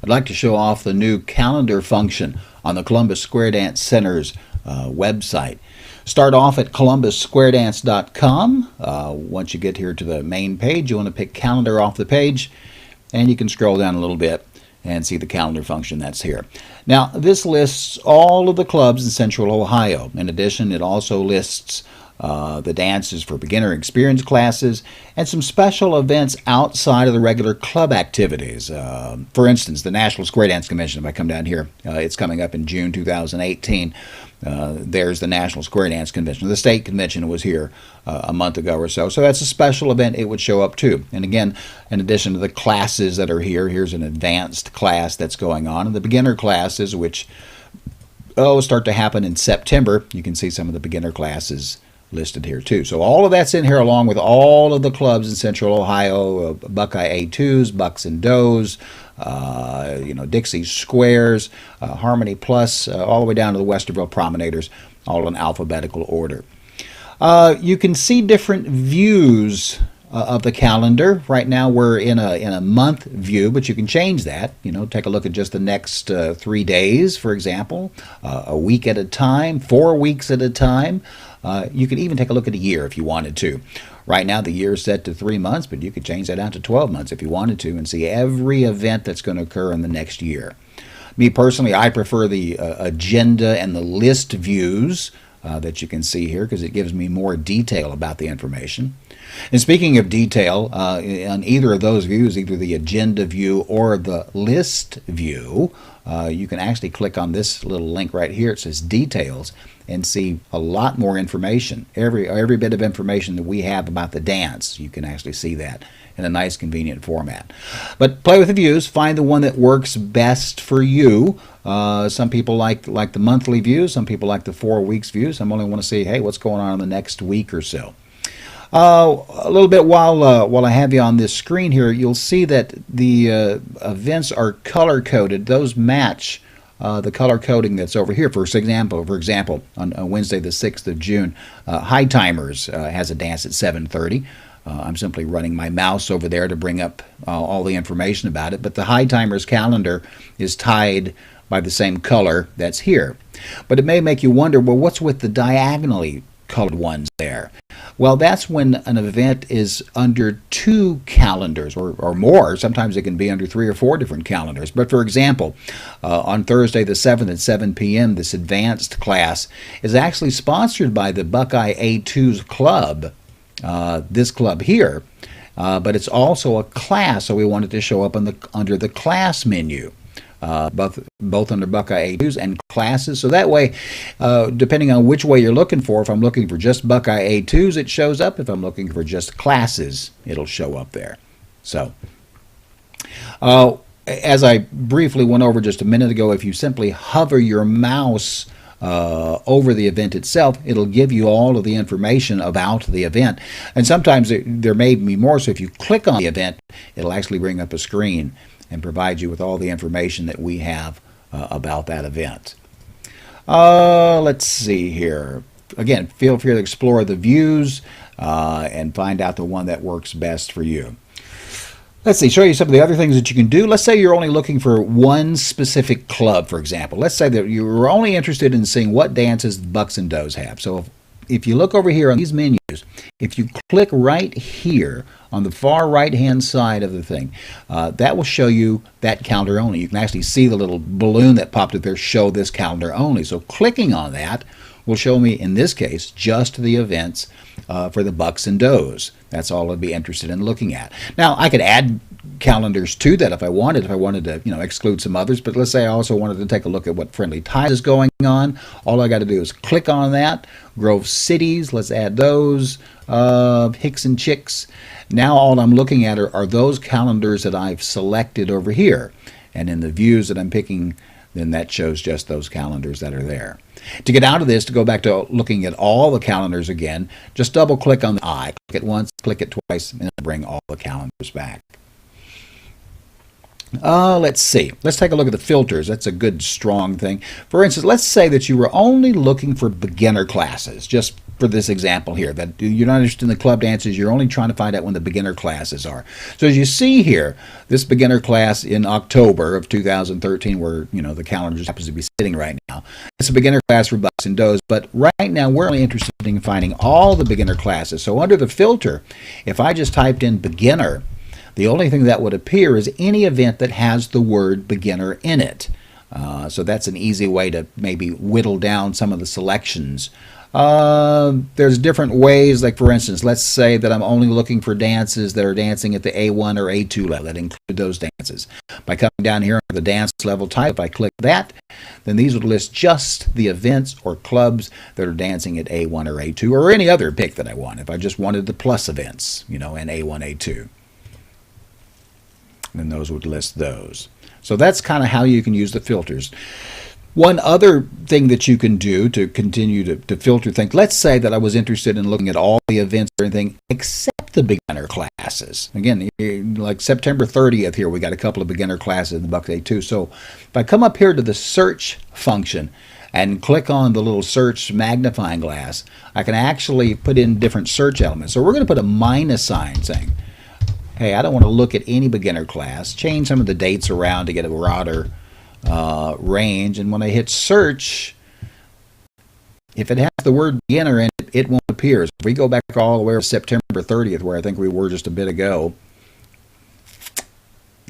I'd like to show off the new calendar function on the Columbus Square Dance Center's website. Start off at columbussquaredance.com. Once you get here to the main page, you want to pick calendar off the page, and you can scroll down a little bit and see the calendar function that's here. Now, this lists all of the clubs in Central Ohio. In addition, it also lists the dances for beginner experience classes and some special events outside of the regular club activities. For instance, the National Square Dance Convention, if I come down here, it's coming up in June 2018. There's the National Square Dance Convention. The state convention was here a month ago or so. So that's a special event it would show up too. And again, in addition to the classes that are here, here's an advanced class that's going on. And the beginner classes, which start to happen in September. You can see some of the beginner classes listed here too. So all of that's in here along with all of the clubs in Central Ohio, Buckeye A2s, Bucks and Does, Dixie Squares, Harmony Plus, all the way down to the Westerville Promenaders, all in alphabetical order. You can see different views of the calendar. Right now we're in a month view, but you can change that. Take a look at just the next 3 days, for example, a week at a time, 4 weeks at a time. You could even take a look at a year if you wanted to. Right now the year is set to 3 months, but you could change that out to 12 months if you wanted to and see every event that's going to occur in the next year. Me personally, I prefer the agenda and the list views that you can see here because it gives me more detail about the information. And speaking of detail, on either of those views, either the agenda view or the list view, you can actually click on this little link right here. It says details and see a lot more information. Every bit of information that we have about the dance, you can actually see that in a nice convenient format. But play with the views, find the one that works best for you. Some people like the monthly view, some people like the 4 weeks view. Some only want to see, hey, what's going on in the next week or so. A little bit while I have you on this screen here, you'll see that the events are color coded. Those match the color coding that's over here. For example, on Wednesday the 6th of June, High Timers has a dance at 7:30. I'm simply running my mouse over there to bring up all the information about it. But the High Timers calendar is tied by the same color that's here. But it may make you wonder, well, what's with the diagonally colored ones there? Well, that's when an event is under 2 calendars or more. Sometimes it can be under 3 or 4 different calendars. But for example, on Thursday the 7th at 7 p.m., this advanced class is actually sponsored by the Buckeye A2's club, this club here. But it's also a class, so we wanted to show up under the class menu. Both under Buckeye A2s and classes. So that way, depending on which way you're looking for, if I'm looking for just Buckeye A2s, it shows up. If I'm looking for just classes, it'll show up there. So, as I briefly went over just a minute ago, if you simply hover your mouse over the event itself, it'll give you all of the information about the event. And sometimes there may be more, so if you click on the event, it'll actually bring up a screen and provide you with all the information that we have about that event. Let's see here. Again, feel free to explore the views and find out the one that works best for you. Let's see, show you some of the other things that you can do. Let's say you're only looking for one specific club, for example. Let's say that you're only interested in seeing what dances Bucks and Does have. So if you look over here on these menus, if you click right here on the far right-hand side of the thing, that will show you that calendar only. You can actually see the little balloon that popped up there, show this calendar only. So clicking on that will show me, in this case, just the events for the Bucks and Does. That's all I'd be interested in looking at. Now, I could add calendars to that if I wanted to, exclude some others. But let's say I also wanted to take a look at what Friendly Ties is going on. All I got to do is click on that. Grove Cities, let's add those. Hicks and Chicks. Now all I'm looking at are those calendars that I've selected over here. And in the views that I'm picking, then that shows just those calendars that are there. To get out of this, to go back to looking at all the calendars again, just double click on the eye. Click it once, click it twice, and it'll bring all the calendars back. Let's see. Let's take a look at the filters. That's a good, strong thing. For instance, let's say that you were only looking for beginner classes, just for this example here, that you're not interested in the club dances, you're only trying to find out when the beginner classes are. So as you see here, this beginner class in October of 2013, where, you know, the calendar just happens to be sitting right now, it's a beginner class for bucks and does, but right now we're only interested in finding all the beginner classes. So under the filter, if I just typed in beginner, the only thing that would appear is any event that has the word beginner in it. So that's an easy way to maybe whittle down some of the selections. There's different ways, like for instance, let's say that I'm only looking for dances that are dancing at the A1 or A2 level, that include those dances. By coming down here on the dance level type, if I click that, then these would list just the events or clubs that are dancing at A1 or A2, or any other pick that I want. If I just wanted the plus events, you know, in A1, A2. And those would list those. So that's kind of how you can use the filters. One other thing that you can do to continue to filter things, let's say that I was interested in looking at all the events or anything except the beginner classes. Again, like September 30th here, we got a couple of beginner classes in the Bucks A2. So if I come up here to the search function and click on the little search magnifying glass, I can actually put in different search elements. So we're going to put a minus sign saying, hey, I don't want to look at any beginner class. Change some of the dates around to get a broader range. And when I hit search, if it has the word beginner in it, it won't appear. So if we go back all the way to September 30th, where I think we were just a bit ago,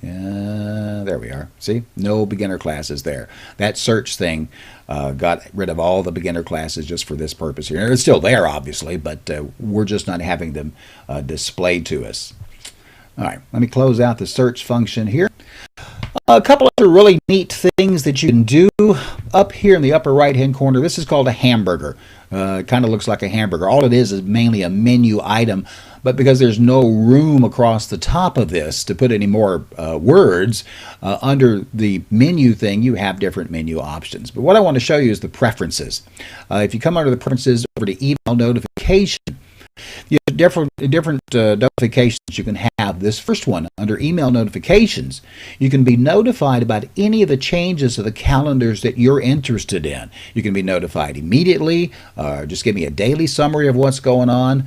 there we are. See? No beginner classes there. That search thing got rid of all the beginner classes just for this purpose here. It's still there, obviously, but we're just not having them displayed to us. All right, let me close out the search function here. A couple other really neat things that you can do up here in the upper right-hand corner. This is called a hamburger. It kind of looks like a hamburger. All it is mainly a menu item, but because there's no room across the top of this to put any more words, under the menu thing, you have different menu options. But what I want to show you is the preferences. If you come under the preferences over to email notification, you have different notifications you can have. This first one, under email notifications, you can be notified about any of the changes of the calendars that you're interested in. You can be notified immediately, just give me a daily summary of what's going on.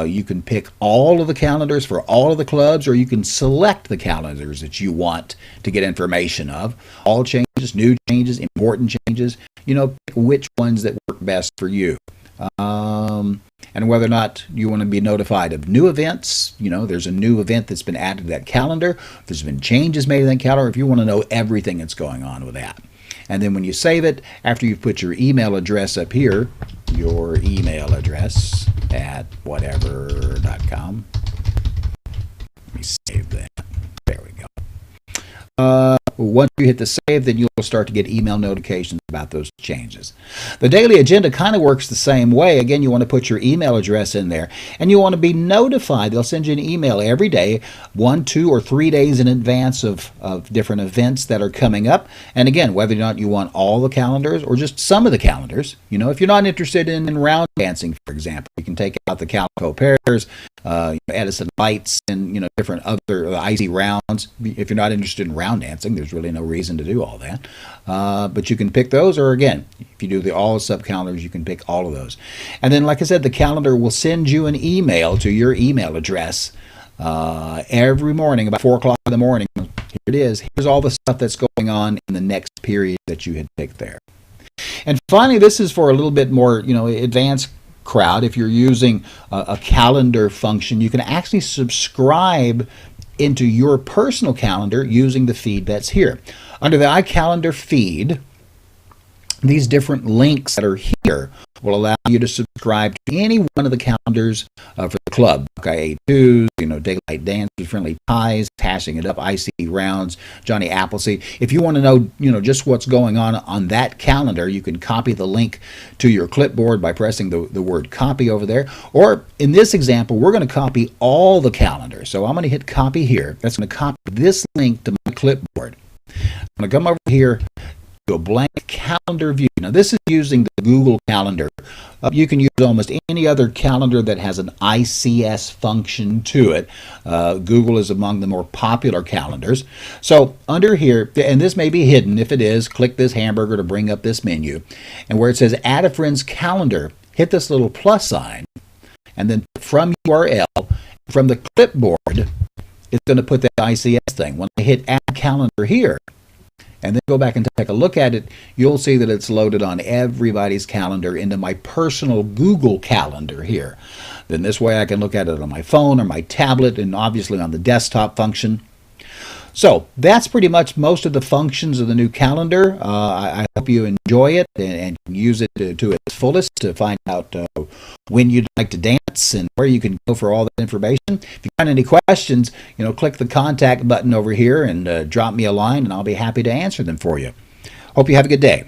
You can pick all of the calendars for all of the clubs, or you can select the calendars that you want to get information of. All changes, new changes, important changes, you know, pick which ones that work best for you. And whether or not you want to be notified of new events, you know, there's a new event that's been added to that calendar, if there's been changes made to that calendar, if you want to know everything that's going on with that. And then when you save it, after you've put your email address up here, your email address at whatever.com, let me save that. There we go. Once you hit the save, then you'll start to get email notifications about those changes. The daily agenda kind of works the same way. Again, you want to put your email address in there, and you want to be notified. They'll send you an email every day, 1, 2, or 3 days in advance of different events that are coming up. And again, whether or not you want all the calendars or just some of the calendars. You know, if you're not interested in round dancing, for example, you can take out the Calico Pairs, Edison Lights, and, you know, different other icy rounds. If you're not interested in round dancing, there's really no reason to do all that. But you can pick those, or again, if you do the all sub calendars, you can pick all of those. And then, like I said, the calendar will send you an email to your email address every morning about 4 o'clock in the morning. Here it is. Here's all the stuff that's going on in the next period that you had picked there. And finally, this is for a little bit more, you know, advanced crowd. If you're using a calendar function, you can actually subscribe into your personal calendar using the feed that's here. Under the iCalendar feed, these different links that are here will allow you to subscribe to any one of the calendars for the club. Okay, A2s, you know, Daylight Dances, Friendly Ties, Hashing It Up, IC Rounds, Johnny Appleseed. If you want to know, you know, just what's going on that calendar, you can copy the link to your clipboard by pressing the word copy over there. Or in this example, we're going to copy all the calendars. So I'm going to hit copy here. That's going to copy this link to my clipboard. I'm going to come over here you a blank calendar view. Now this is using the Google Calendar. You can use almost any other calendar that has an ICS function to it. Google is among the more popular calendars. So under here, and this may be hidden. If it is, click this hamburger to bring up this menu. And where it says Add a Friend's Calendar, hit this little plus sign. And then from URL, from the clipboard, it's going to put that ICS thing. When I hit Add Calendar here, and then go back and take a look at it, you'll see that it's loaded on everybody's calendar into my personal Google Calendar here. Then this way I can look at it on my phone or my tablet, and obviously on the desktop function. So that's pretty much most of the functions of the new calendar. I hope you enjoy it and use it to its fullest to find out when you'd like to dance and where you can go for all that information. If you've got any questions, click the contact button over here and drop me a line, and I'll be happy to answer them for you. Hope you have a good day.